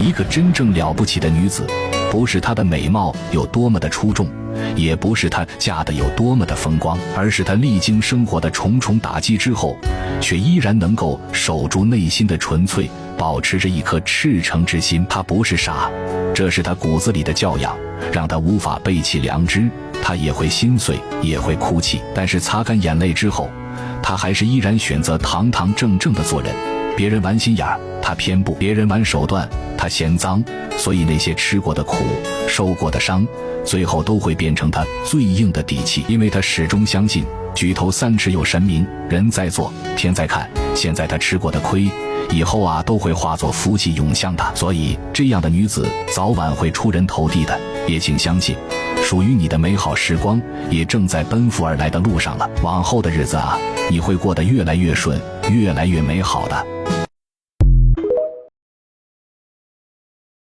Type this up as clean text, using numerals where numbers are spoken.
一个真正了不起的女子，不是她的美貌有多么的出众，也不是她嫁得有多么的风光，而是她历经生活的重重打击之后，却依然能够守住内心的纯粹，保持着一颗赤诚之心。她不是傻，这是她骨子里的教养，让她无法背弃良知。她也会心碎，也会哭泣，但是擦干眼泪之后，她还是依然选择堂堂正正的做人。别人玩心眼儿，她偏不；别人玩手段，她嫌脏。所以那些吃过的苦，受过的伤，最后都会变成她最硬的底气。因为她始终相信举头三尺有神明，人在做，天在看。现在她吃过的亏，以后都会化作福气涌向她。所以这样的女子早晚会出人头地的，也请相信，属于你的美好时光也正在奔赴而来的路上了。往后的日子你会过得越来越顺，越来越美好的。